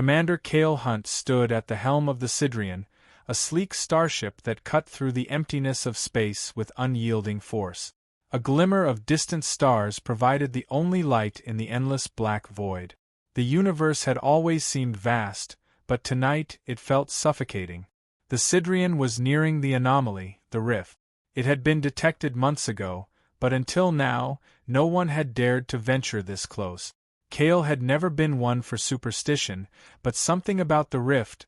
Commander Cale Hunt stood at the helm of the Sidrian, a sleek starship that cut through the emptiness of space with unyielding force. A glimmer of distant stars provided the only light in the endless black void. The universe had always seemed vast, but tonight it felt suffocating. The Sidrian was nearing the anomaly, the rift. It had been detected months ago, but until now, no one had dared to venture this close. Cale had never been one for superstition, but something about the rift,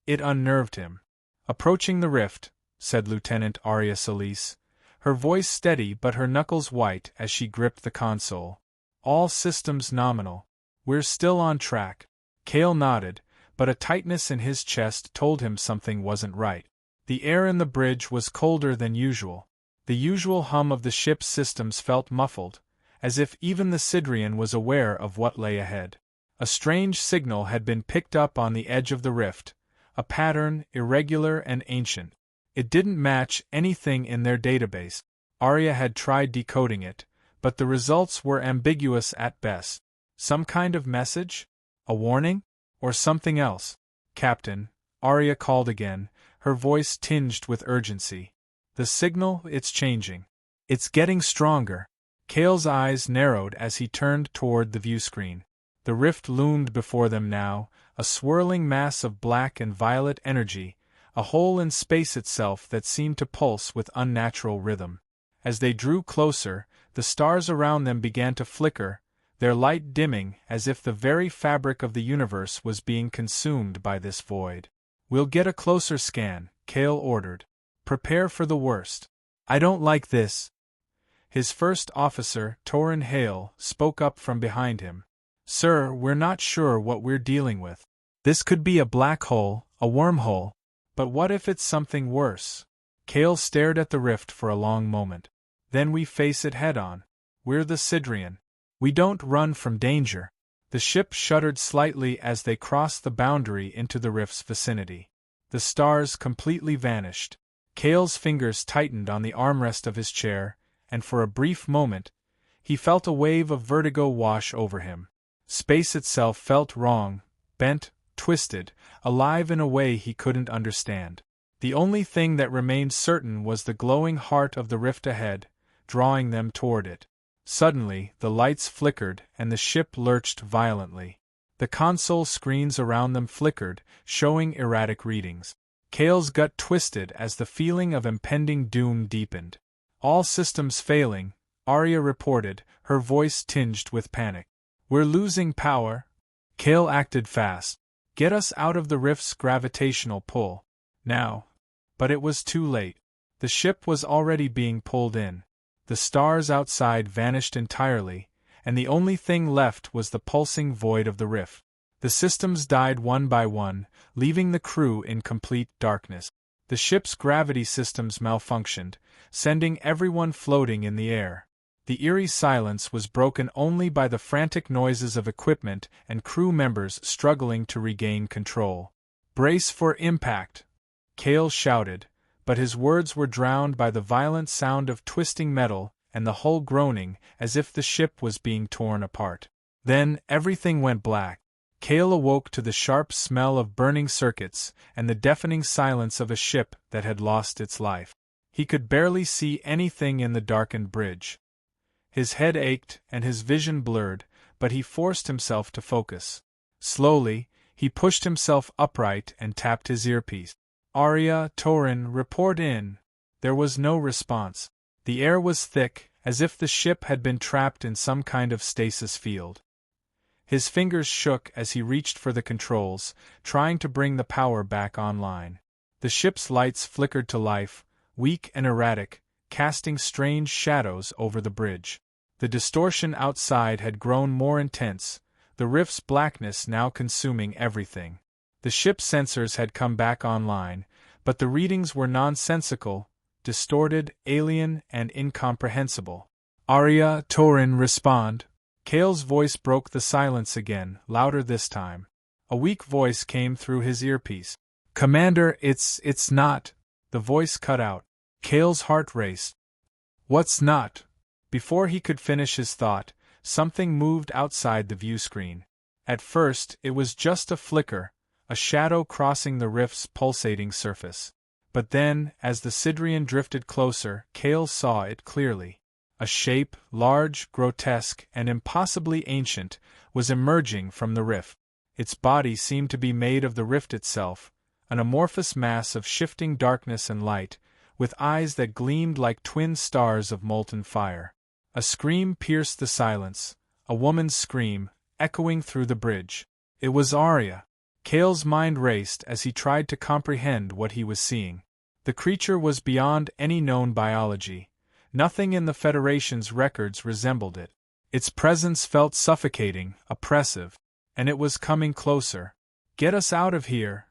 it unnerved him. "Approaching the rift," said Lieutenant Arya Solis, her voice steady but her knuckles white as she gripped the console. "All systems nominal. We're still on track." Cale nodded, but a tightness in his chest told him something wasn't right. The air in the bridge was colder than usual. The usual hum of the ship's systems felt muffled, as if even the Sidrian was aware of what lay ahead. A strange signal had been picked up on the edge of the rift, a pattern irregular and ancient. It didn't match anything in their database. Arya had tried decoding it, but the results were ambiguous at best. Some kind of message? A warning? Or something else? "Captain," Arya called again, her voice tinged with urgency. "The signal, it's changing. It's getting stronger." Cale's eyes narrowed as he turned toward the viewscreen. The rift loomed before them now, a swirling mass of black and violet energy, a hole in space itself that seemed to pulse with unnatural rhythm. As they drew closer, the stars around them began to flicker, their light dimming as if the very fabric of the universe was being consumed by this void. "We'll get a closer scan," Cale ordered. "Prepare for the worst." "I don't like this." His first officer, Torin Hale, spoke up from behind him. "Sir, we're not sure what we're dealing with. This could be a black hole, a wormhole. But what if it's something worse?" Cale stared at the rift for a long moment. "Then we face it head-on. We're the Sidrian. We don't run from danger." The ship shuddered slightly as they crossed the boundary into the rift's vicinity. The stars completely vanished. Cale's fingers tightened on the armrest of his chair, and for a brief moment, he felt a wave of vertigo wash over him. Space itself felt wrong, bent, twisted, alive in a way he couldn't understand. The only thing that remained certain was the glowing heart of the rift ahead, drawing them toward it. Suddenly, the lights flickered and the ship lurched violently. The console screens around them flickered, showing erratic readings. Cale's gut twisted as the feeling of impending doom deepened. "All systems failing," Arya reported, her voice tinged with panic. "We're losing power." Cale acted fast. "Get us out of the rift's gravitational pull. Now." But it was too late. The ship was already being pulled in. The stars outside vanished entirely, and the only thing left was the pulsing void of the rift. The systems died one by one, leaving the crew in complete darkness. The ship's gravity systems malfunctioned, sending everyone floating in the air. The eerie silence was broken only by the frantic noises of equipment and crew members struggling to regain control. "Brace for impact!" Cale shouted, but his words were drowned by the violent sound of twisting metal and the hull groaning as if the ship was being torn apart. Then, everything went black. Cale awoke to the sharp smell of burning circuits and the deafening silence of a ship that had lost its life. He could barely see anything in the darkened bridge. His head ached and his vision blurred, but he forced himself to focus. Slowly, he pushed himself upright and tapped his earpiece. "Arya, Torin, report in." There was no response. The air was thick, as if the ship had been trapped in some kind of stasis field. His fingers shook as he reached for the controls, trying to bring the power back online. The ship's lights flickered to life, weak and erratic, casting strange shadows over the bridge. The distortion outside had grown more intense, the rift's blackness now consuming everything. The ship's sensors had come back online, but the readings were nonsensical, distorted, alien, and incomprehensible. "Arya, Torin, respond." Cale's voice broke the silence again, louder this time. A weak voice came through his earpiece. "Commander, it's not." The voice cut out. Cale's heart raced. "What's not?" Before he could finish his thought, something moved outside the viewscreen. At first, it was just a flicker, a shadow crossing the rift's pulsating surface. But then, as the Sidrian drifted closer, Kale saw it clearly. A shape, large, grotesque, and impossibly ancient, was emerging from the rift. Its body seemed to be made of the rift itself, an amorphous mass of shifting darkness and light, with eyes that gleamed like twin stars of molten fire. A scream pierced the silence, a woman's scream, echoing through the bridge. It was Arya. Kale's mind raced as he tried to comprehend what he was seeing. The creature was beyond any known biology. Nothing in the Federation's records resembled it. Its presence felt suffocating, oppressive, and it was coming closer. "Get us out of here,"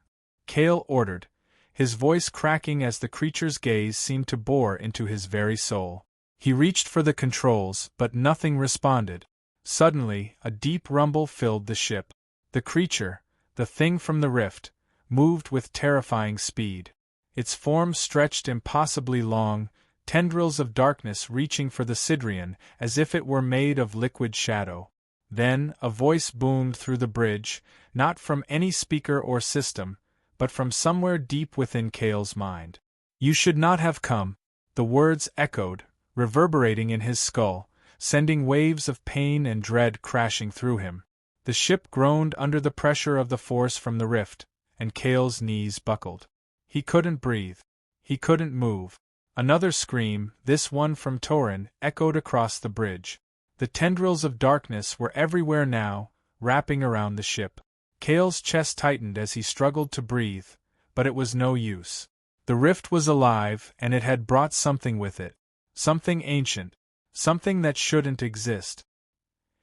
Kale ordered, his voice cracking as the creature's gaze seemed to bore into his very soul. He reached for the controls, but nothing responded. Suddenly, a deep rumble filled the ship. The creature, the thing from the rift, moved with terrifying speed. Its form stretched impossibly long, tendrils of darkness reaching for the Sidrian as if it were made of liquid shadow. Then, a voice boomed through the bridge, not from any speaker or system, but from somewhere deep within Kale's mind. "You should not have come," the words echoed, reverberating in his skull, sending waves of pain and dread crashing through him. The ship groaned under the pressure of the force from the rift, and Kale's knees buckled. He couldn't breathe. He couldn't move. Another scream, this one from Torin, echoed across the bridge. The tendrils of darkness were everywhere now, wrapping around the ship. Kale's chest tightened as he struggled to breathe, but it was no use. The rift was alive, and it had brought something with it. Something ancient. Something that shouldn't exist.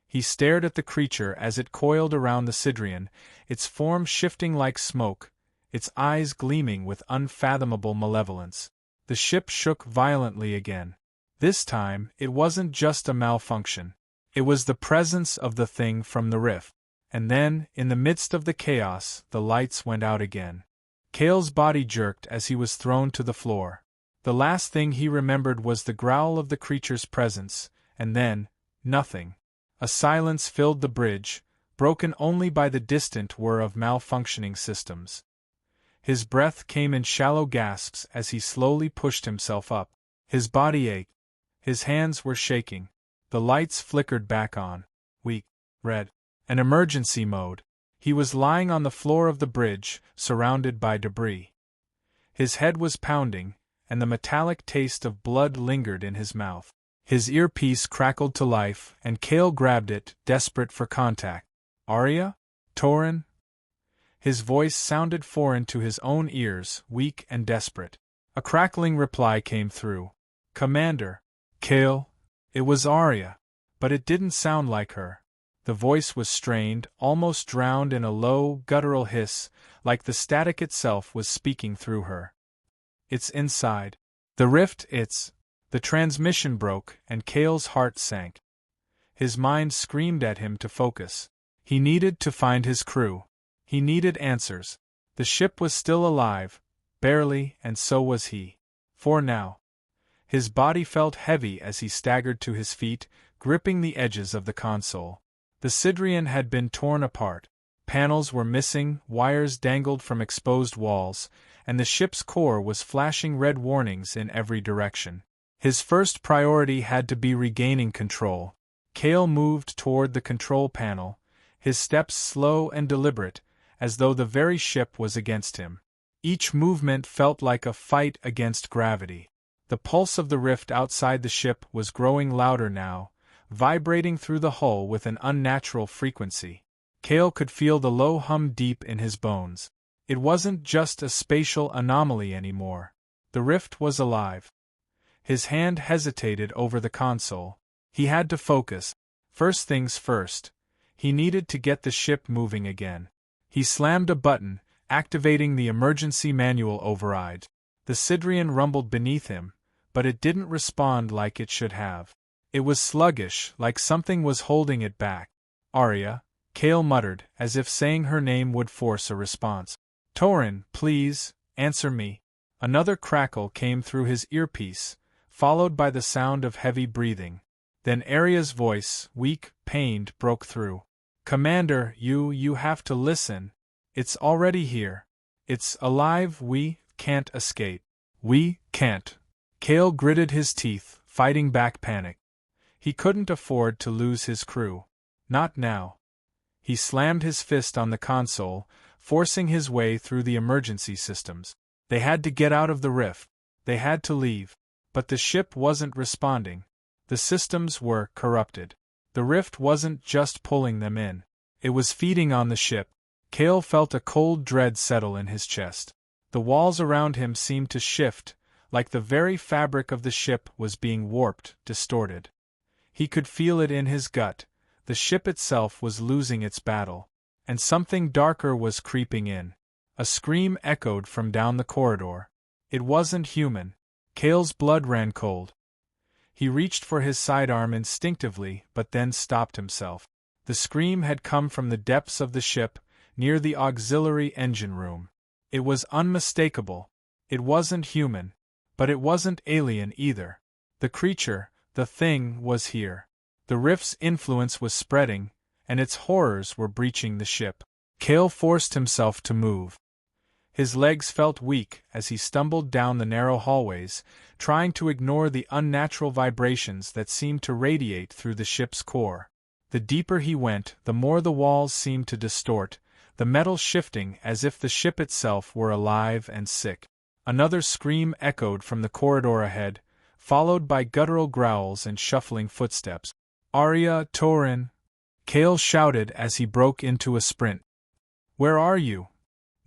He stared at the creature as it coiled around the Sidrian, its form shifting like smoke, its eyes gleaming with unfathomable malevolence. The ship shook violently again. This time, it wasn't just a malfunction. It was the presence of the thing from the rift. And then, in the midst of the chaos, the lights went out again. Kale's body jerked as he was thrown to the floor. The last thing he remembered was the growl of the creature's presence, and then, nothing. A silence filled the bridge, broken only by the distant whir of malfunctioning systems. His breath came in shallow gasps as he slowly pushed himself up. His body ached. His hands were shaking. The lights flickered back on. Weak. Red. An emergency mode. He was lying on the floor of the bridge, surrounded by debris. His head was pounding, and the metallic taste of blood lingered in his mouth. His earpiece crackled to life, and Kale grabbed it, desperate for contact. "Arya? Torin?" His voice sounded foreign to his own ears, weak and desperate. A crackling reply came through. "Commander." "Kale." It was Arya, but it didn't sound like her. The voice was strained, almost drowned in a low, guttural hiss, like the static itself was speaking through her. "It's inside. The rift, it's..." The transmission broke, and Kale's heart sank. His mind screamed at him to focus. He needed to find his crew. He needed answers. The ship was still alive, barely, and so was he. For now. His body felt heavy as he staggered to his feet, gripping the edges of the console. The Sidrian had been torn apart. Panels were missing, wires dangled from exposed walls, and the ship's core was flashing red warnings in every direction. His first priority had to be regaining control. Kale moved toward the control panel, his steps slow and deliberate, as though the very ship was against him. Each movement felt like a fight against gravity. The pulse of the rift outside the ship was growing louder now, vibrating through the hull with an unnatural frequency. Kale could feel the low hum deep in his bones. It wasn't just a spatial anomaly anymore. The rift was alive. His hand hesitated over the console. He had to focus. First things first. He needed to get the ship moving again. He slammed a button, activating the emergency manual override. The Sidrian rumbled beneath him, but it didn't respond like it should have. It was sluggish, like something was holding it back. "Arya," Kale muttered, as if saying her name would force a response. "Torin, please, answer me." Another crackle came through his earpiece, followed by the sound of heavy breathing. Then Arya's voice, weak, pained, broke through. Commander, you have to listen. It's already here. It's alive, we can't escape. We can't. Cale gritted his teeth, fighting back panic. He couldn't afford to lose his crew. Not now. He slammed his fist on the console, forcing his way through the emergency systems. They had to get out of the rift. They had to leave. But the ship wasn't responding. The systems were corrupted. The rift wasn't just pulling them in. It was feeding on the ship. Cale felt a cold dread settle in his chest. The walls around him seemed to shift, like the very fabric of the ship was being warped, distorted. He could feel it in his gut. The ship itself was losing its battle. And something darker was creeping in. A scream echoed from down the corridor. It wasn't human. Cale's blood ran cold. He reached for his sidearm instinctively, but then stopped himself. The scream had come from the depths of the ship, near the auxiliary engine room. It was unmistakable. It wasn't human. But it wasn't alien either. The creature, the thing, was here. The rift's influence was spreading, and its horrors were breaching the ship. Cale forced himself to move. His legs felt weak as he stumbled down the narrow hallways, trying to ignore the unnatural vibrations that seemed to radiate through the ship's core. The deeper he went, the more the walls seemed to distort, the metal shifting as if the ship itself were alive and sick. Another scream echoed from the corridor ahead, followed by guttural growls and shuffling footsteps. "Arya, Torin!" Cale shouted as he broke into a sprint. "Where are you?"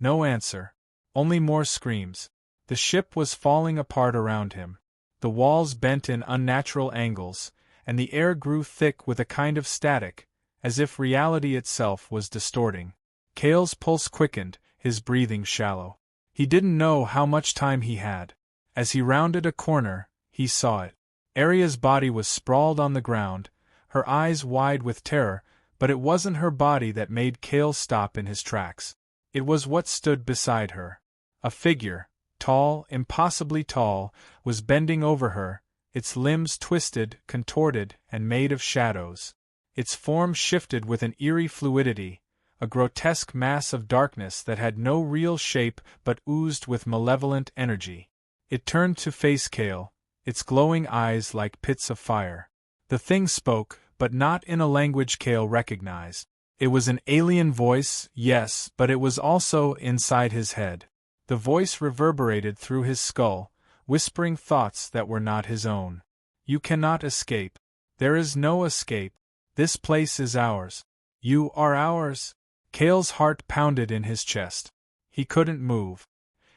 No answer. Only more screams. The ship was falling apart around him. The walls bent in unnatural angles, and the air grew thick with a kind of static, as if reality itself was distorting. Cale's pulse quickened, his breathing shallow. He didn't know how much time he had. As he rounded a corner, he saw it. Arya's body was sprawled on the ground, her eyes wide with terror, but it wasn't her body that made Cale stop in his tracks. It was what stood beside her. A figure, tall, impossibly tall, was bending over her, its limbs twisted, contorted, and made of shadows. Its form shifted with an eerie fluidity, a grotesque mass of darkness that had no real shape but oozed with malevolent energy. It turned to face Cale, its glowing eyes like pits of fire. The thing spoke, but not in a language Cale recognized. It was an alien voice, yes, but it was also inside his head. The voice reverberated through his skull, whispering thoughts that were not his own. "You cannot escape. There is no escape. This place is ours. You are ours." Cale's heart pounded in his chest. He couldn't move.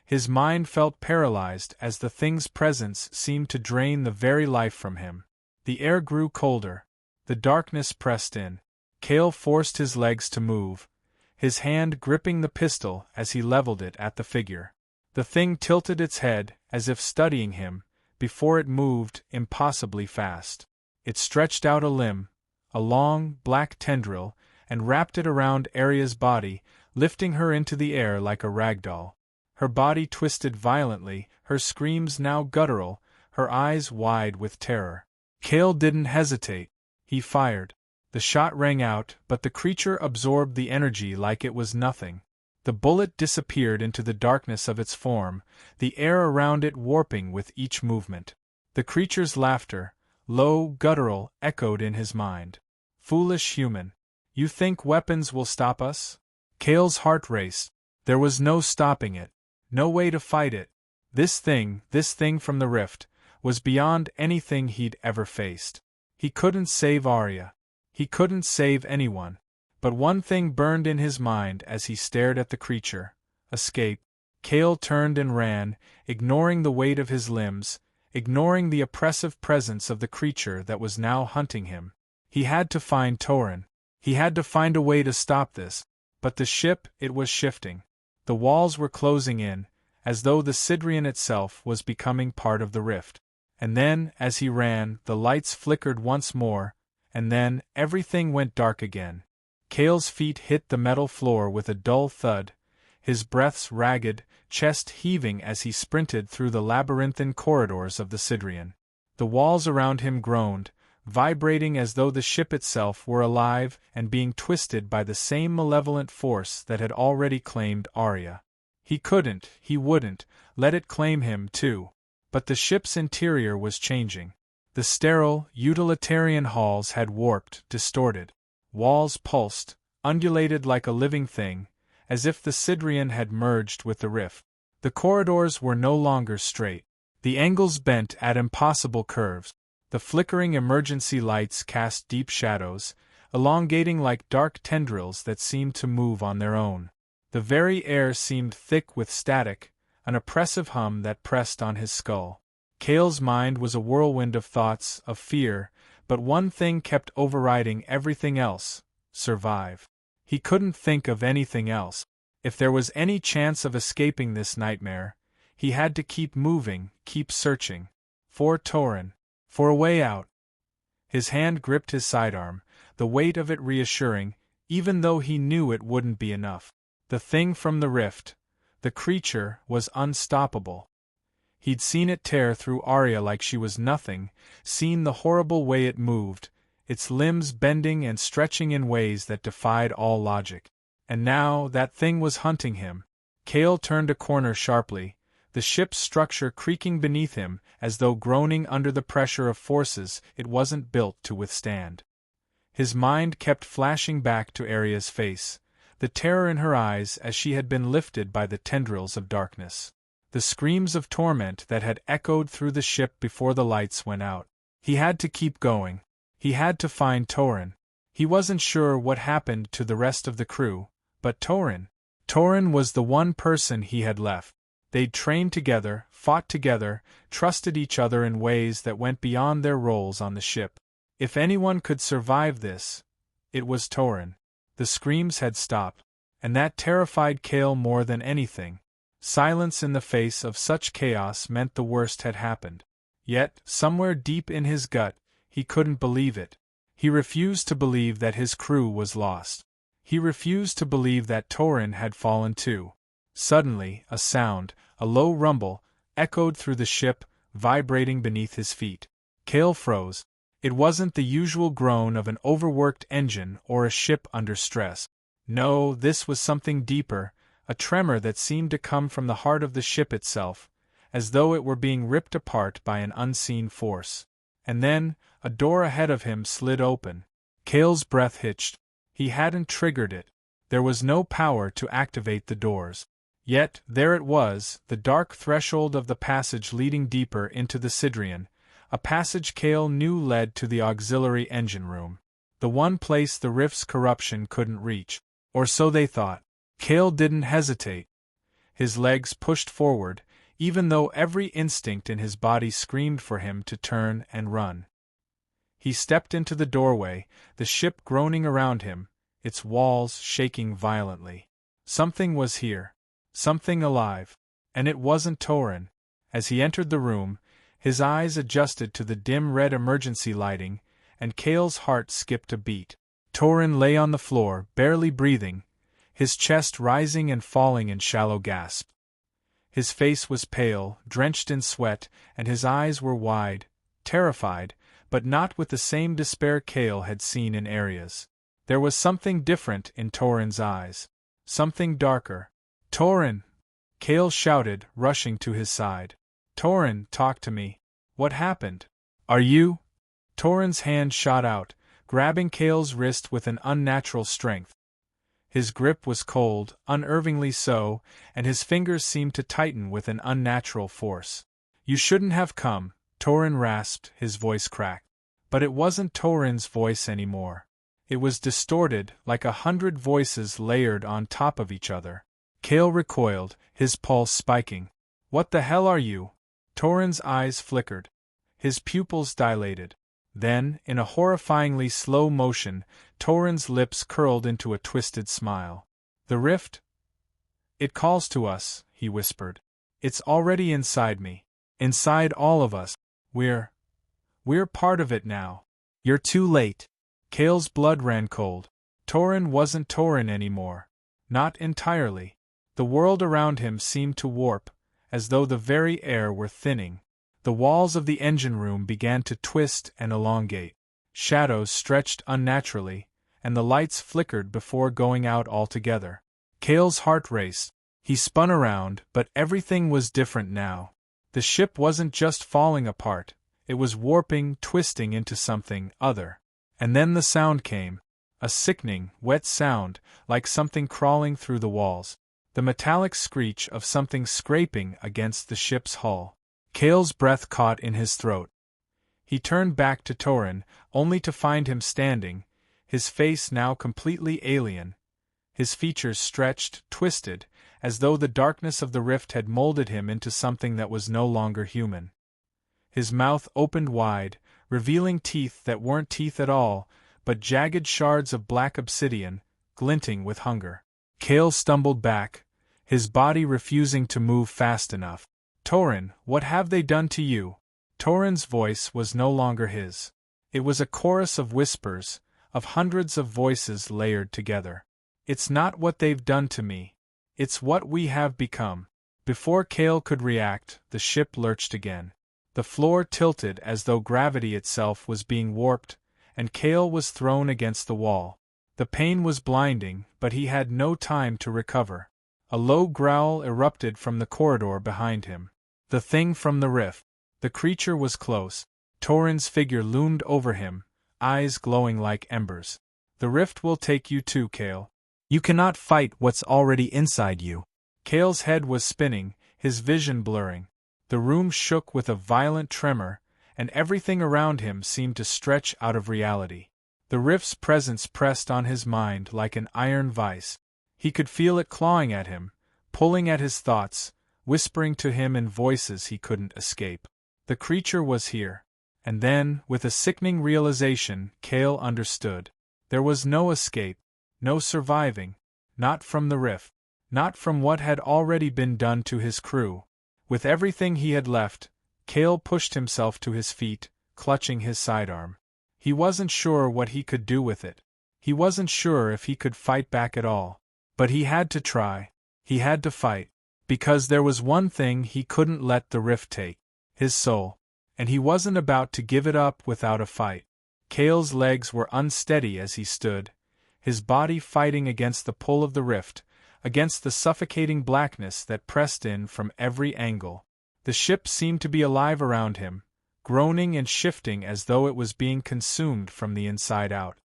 His mind felt paralyzed as the thing's presence seemed to drain the very life from him. The air grew colder. The darkness pressed in. Cale forced his legs to move, his hand gripping the pistol as he leveled it at the figure. The thing tilted its head, as if studying him, before it moved impossibly fast. It stretched out a limb, a long, black tendril, and wrapped it around Arya's body, lifting her into the air like a ragdoll. Her body twisted violently, her screams now guttural, her eyes wide with terror. Cale didn't hesitate. He fired. The shot rang out, but the creature absorbed the energy like it was nothing. The bullet disappeared into the darkness of its form, the air around it warping with each movement. The creature's laughter, low, guttural, echoed in his mind. "Foolish human. You think weapons will stop us?" Cale's heart raced. There was no stopping it. No way to fight it. This thing from the rift, was beyond anything he'd ever faced. He couldn't save Arya. He couldn't save anyone. But one thing burned in his mind as he stared at the creature. Escape. Cale turned and ran, ignoring the weight of his limbs, ignoring the oppressive presence of the creature that was now hunting him. He had to find Torin. He had to find a way to stop this. But the ship, it was shifting. The walls were closing in, as though the Sidrian itself was becoming part of the rift. And then, as he ran, the lights flickered once more, and then, everything went dark again. Cale's feet hit the metal floor with a dull thud, his breaths ragged, chest heaving as he sprinted through the labyrinthine corridors of the Sidrian. The walls around him groaned, vibrating as though the ship itself were alive and being twisted by the same malevolent force that had already claimed Arya. He wouldn't, let it claim him too. But the ship's interior was changing. The sterile, utilitarian halls had warped, distorted. Walls pulsed, undulated like a living thing, as if the Sidrian had merged with the rift. The corridors were no longer straight. The angles bent at impossible curves. The flickering emergency lights cast deep shadows, elongating like dark tendrils that seemed to move on their own. The very air seemed thick with static, an oppressive hum that pressed on his skull. Cale's mind was a whirlwind of thoughts, of fear, but one thing kept overriding everything else: survive. He couldn't think of anything else. If there was any chance of escaping this nightmare, he had to keep moving, keep searching. For Torin. For a way out. His hand gripped his sidearm, the weight of it reassuring, even though he knew it wouldn't be enough. The thing from the rift, the creature, was unstoppable. He'd seen it tear through Arya like she was nothing, seen the horrible way it moved, its limbs bending and stretching in ways that defied all logic. And now that thing was hunting him. Cale turned a corner sharply, the ship's structure creaking beneath him as though groaning under the pressure of forces it wasn't built to withstand. His mind kept flashing back to Arya's face, the terror in her eyes as she had been lifted by the tendrils of darkness. The screams of torment that had echoed through the ship before the lights went out. He had to keep going. He had to find Torin. He wasn't sure what happened to the rest of the crew, but Torin was the one person he had left. They'd trained together, fought together, trusted each other in ways that went beyond their roles on the ship. If anyone could survive this, it was Torin. The screams had stopped, and that terrified Cale more than anything. Silence in the face of such chaos meant the worst had happened. Yet, somewhere deep in his gut, he couldn't believe it. He refused to believe that his crew was lost. He refused to believe that Torin had fallen too. Suddenly, a sound, a low rumble, echoed through the ship, vibrating beneath his feet. Cale froze. It wasn't the usual groan of an overworked engine or a ship under stress. No, this was something deeper, a tremor that seemed to come from the heart of the ship itself, as though it were being ripped apart by an unseen force. And then, a door ahead of him slid open. Cale's breath hitched. He hadn't triggered it. There was no power to activate the doors. Yet, there it was, the dark threshold of the passage leading deeper into the Sidrian, a passage Cale knew led to the auxiliary engine room. The one place the rift's corruption couldn't reach. Or so they thought. Cale didn't hesitate. His legs pushed forward, even though every instinct in his body screamed for him to turn and run. He stepped into the doorway, the ship groaning around him, its walls shaking violently. Something was here. Something alive. And it wasn't Torin. As he entered the room, his eyes adjusted to the dim red emergency lighting, and Cale's heart skipped a beat. Torin lay on the floor, barely breathing, his chest rising and falling in shallow gasps. His face was pale, drenched in sweat, and his eyes were wide, terrified, but not with the same despair Cale had seen in Arya's. There was something different in Torin's eyes. Something darker. "Torin!" Cale shouted, rushing to his side. "Torin, talk to me. What happened? Are you—" Torin's hand shot out, grabbing Cale's wrist with an unnatural strength. His grip was cold, unnervingly so, and his fingers seemed to tighten with an unnatural force. "You shouldn't have come," Torin rasped, his voice cracked. But it wasn't Torin's voice anymore. It was distorted, like 100 voices layered on top of each other. Cale recoiled, his pulse spiking. "What the hell are you?" Torin's eyes flickered. His pupils dilated. Then, in a horrifyingly slow motion, Torin's lips curled into a twisted smile. "The rift? It calls to us," he whispered. "It's already inside me. Inside all of us. We're part of it now. You're too late." Cale's blood ran cold. Torin wasn't Torin anymore. Not entirely. The world around him seemed to warp, as though the very air were thinning. The walls of the engine room began to twist and elongate. Shadows stretched unnaturally, and the lights flickered before going out altogether. Cale's heart raced. He spun around, but everything was different now. The ship wasn't just falling apart, it was warping, twisting into something other. And then the sound came. A sickening, wet sound, like something crawling through the walls. The metallic screech of something scraping against the ship's hull. Cale's breath caught in his throat. He turned back to Torin, only to find him standing, his face now completely alien, his features stretched, twisted, as though the darkness of the rift had molded him into something that was no longer human. His mouth opened wide, revealing teeth that weren't teeth at all, but jagged shards of black obsidian, glinting with hunger. Cale stumbled back, his body refusing to move fast enough. Torin, what have they done to you? Torin's voice was no longer his. It was a chorus of whispers, of hundreds of voices layered together. It's not what they've done to me. It's what we have become. Before Cale could react, the ship lurched again. The floor tilted as though gravity itself was being warped, and Cale was thrown against the wall. The pain was blinding, but he had no time to recover. A low growl erupted from the corridor behind him. The thing from the rift. The creature was close. Torin's figure loomed over him, eyes glowing like embers. The rift will take you too, Cale. You cannot fight what's already inside you. Cale's head was spinning, his vision blurring. The room shook with a violent tremor, and everything around him seemed to stretch out of reality. The rift's presence pressed on his mind like an iron vice. He could feel it clawing at him, pulling at his thoughts, whispering to him in voices he couldn't escape. The creature was here. And then, with a sickening realization, Cale understood. There was no escape, no surviving, not from the rift, not from what had already been done to his crew. With everything he had left, Cale pushed himself to his feet, clutching his sidearm. He wasn't sure what he could do with it. He wasn't sure if he could fight back at all. But he had to try. He had to fight. Because there was one thing he couldn't let the rift take. His soul. And he wasn't about to give it up without a fight. Cale's legs were unsteady as he stood, his body fighting against the pull of the rift, against the suffocating blackness that pressed in from every angle. The ship seemed to be alive around him, groaning and shifting as though it was being consumed from the inside out.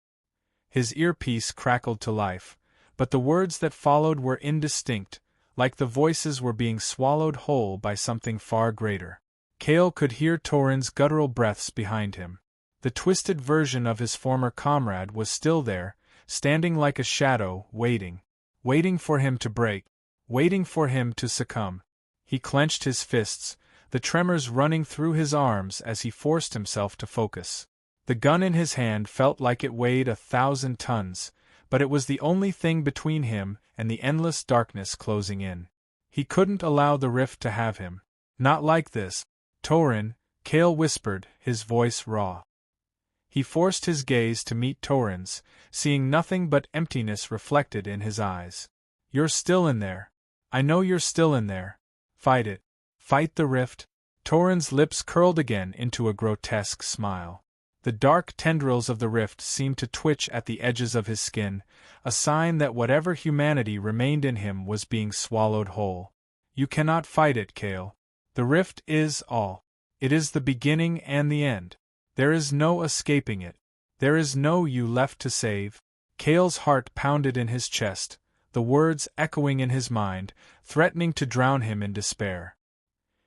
His earpiece crackled to life, but the words that followed were indistinct, like the voices were being swallowed whole by something far greater. Cale could hear Torin's guttural breaths behind him. The twisted version of his former comrade was still there, standing like a shadow, waiting for him to break, waiting for him to succumb. He clenched his fists, the tremors running through his arms as he forced himself to focus. The gun in his hand felt like it weighed 1,000 tons, but it was the only thing between him and the endless darkness closing in. He couldn't allow the rift to have him. Not like this. Torin, Cale whispered, his voice raw. He forced his gaze to meet Torin's, seeing nothing but emptiness reflected in his eyes. You're still in there. I know you're still in there. Fight it. Fight the rift. Torin's lips curled again into a grotesque smile. The dark tendrils of the rift seemed to twitch at the edges of his skin, a sign that whatever humanity remained in him was being swallowed whole. You cannot fight it, Cale. The rift is all. It is the beginning and the end. There is no escaping it. There is no you left to save. Cale's heart pounded in his chest, the words echoing in his mind, threatening to drown him in despair.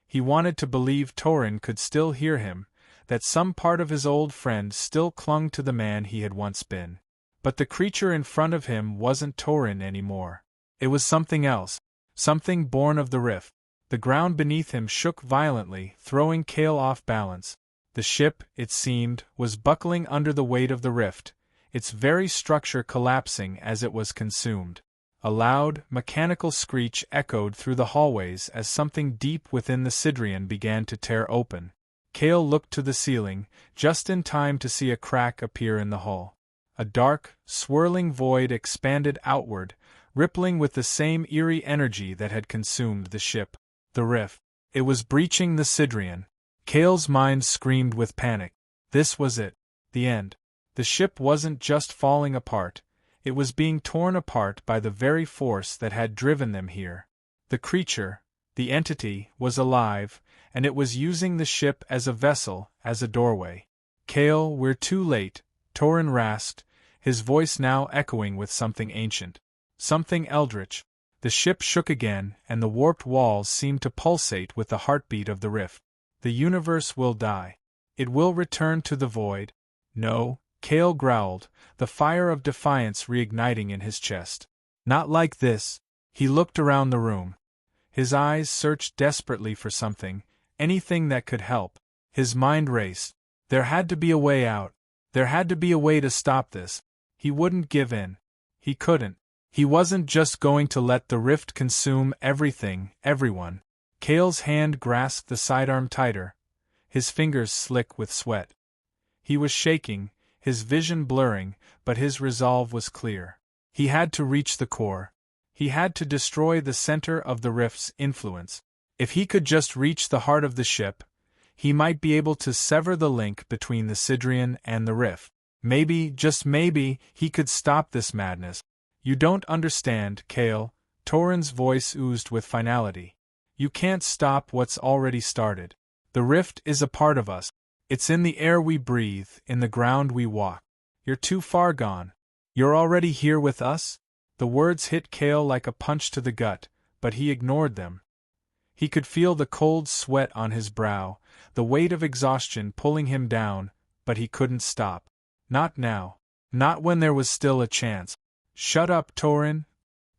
He wanted to believe Torin could still hear him, that some part of his old friend still clung to the man he had once been. But the creature in front of him wasn't Torin anymore. It was something else, something born of the rift. The ground beneath him shook violently, throwing Cale off balance. The ship, it seemed, was buckling under the weight of the rift, its very structure collapsing as it was consumed. A loud, mechanical screech echoed through the hallways as something deep within the Sidrian began to tear open. Cale looked to the ceiling, just in time to see a crack appear in the hull. A dark, swirling void expanded outward, rippling with the same eerie energy that had consumed the ship. The rift. It was breaching the Sidrian. Cale's mind screamed with panic. This was it. The end. The ship wasn't just falling apart, it was being torn apart by the very force that had driven them here. The creature, the entity, was alive, and it was using the ship as a vessel, as a doorway. "Kale, we're too late," Torin rasped, his voice now echoing with something ancient. Something eldritch. The ship shook again, and the warped walls seemed to pulsate with the heartbeat of the rift. "The universe will die. It will return to the void." "No," Kale growled, the fire of defiance reigniting in his chest. "Not like this." He looked around the room. His eyes searched desperately for something, anything that could help. His mind raced. There had to be a way out. There had to be a way to stop this. He wouldn't give in. He couldn't. He wasn't just going to let the rift consume everything, everyone. Kale's hand grasped the sidearm tighter, his fingers slick with sweat. He was shaking, his vision blurring, but his resolve was clear. He had to reach the core. He had to destroy the center of the rift's influence. If he could just reach the heart of the ship, he might be able to sever the link between the Sidrian and the rift. Maybe, just maybe, he could stop this madness. "You don't understand, Kale," Torin's voice oozed with finality. "You can't stop what's already started. The rift is a part of us. It's in the air we breathe, in the ground we walk. You're too far gone. You're already here with us?" The words hit Kale like a punch to the gut, but he ignored them. He could feel the cold sweat on his brow, the weight of exhaustion pulling him down, but he couldn't stop. Not now. Not when there was still a chance. "Shut up, Torin!"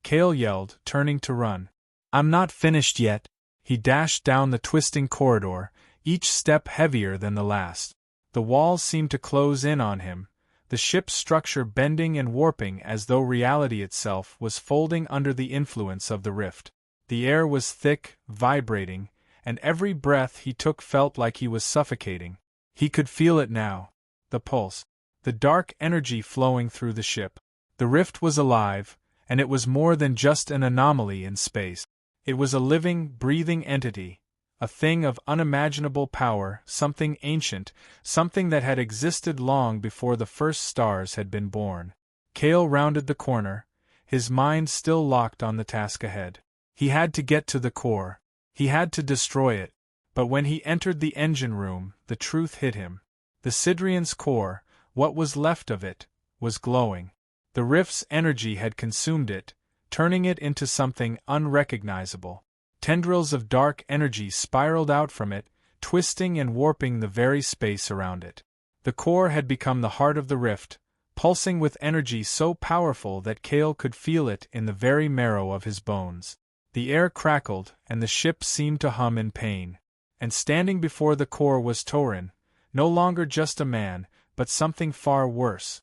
Kale yelled, turning to run. "I'm not finished yet." He dashed down the twisting corridor, each step heavier than the last. The walls seemed to close in on him, the ship's structure bending and warping as though reality itself was folding under the influence of the rift. The air was thick, vibrating, and every breath he took felt like he was suffocating. He could feel it now. The pulse. The dark energy flowing through the ship. The rift was alive, and it was more than just an anomaly in space. It was a living, breathing entity, a thing of unimaginable power, something ancient, something that had existed long before the first stars had been born. Kale rounded the corner, his mind still locked on the task ahead. He had to get to the core. He had to destroy it. But when he entered the engine room, the truth hit him. The Sidrian's core, what was left of it, was glowing. The rift's energy had consumed it, turning it into something unrecognizable. Tendrils of dark energy spiraled out from it, twisting and warping the very space around it. The core had become the heart of the rift, pulsing with energy so powerful that Kale could feel it in the very marrow of his bones. The air crackled, and the ship seemed to hum in pain. And standing before the core was Torin, no longer just a man, but something far worse.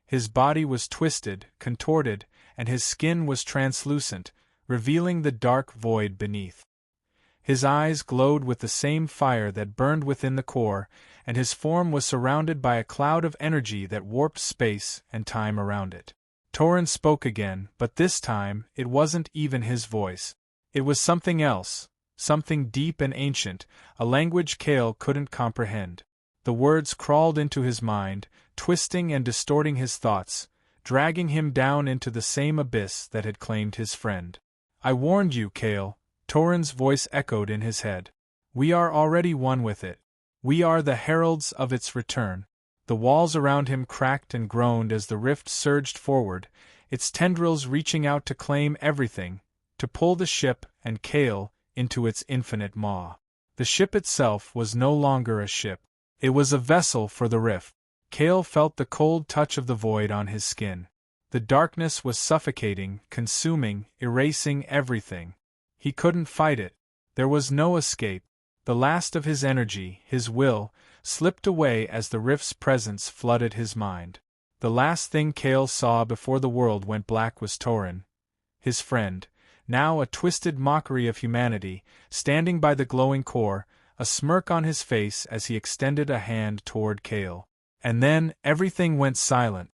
His body was twisted, contorted, and his skin was translucent, revealing the dark void beneath. His eyes glowed with the same fire that burned within the core, and his form was surrounded by a cloud of energy that warped space and time around it. Torin spoke again, but this time it wasn't even his voice. It was something else, something deep and ancient, a language Kale couldn't comprehend. The words crawled into his mind, twisting and distorting his thoughts, dragging him down into the same abyss that had claimed his friend. "I warned you, Kale," Torin's voice echoed in his head. "We are already one with it. We are the heralds of its return." The walls around him cracked and groaned as the rift surged forward, its tendrils reaching out to claim everything, to pull the ship and Kale into its infinite maw. The ship itself was no longer a ship. It was a vessel for the rift. Kale felt the cold touch of the void on his skin. The darkness was suffocating, consuming, erasing everything. He couldn't fight it. There was no escape. The last of his energy, his will, slipped away as the rift's presence flooded his mind. The last thing Kale saw before the world went black was Torin, his friend, now a twisted mockery of humanity, standing by the glowing core, a smirk on his face as he extended a hand toward Kale. And then, everything went silent.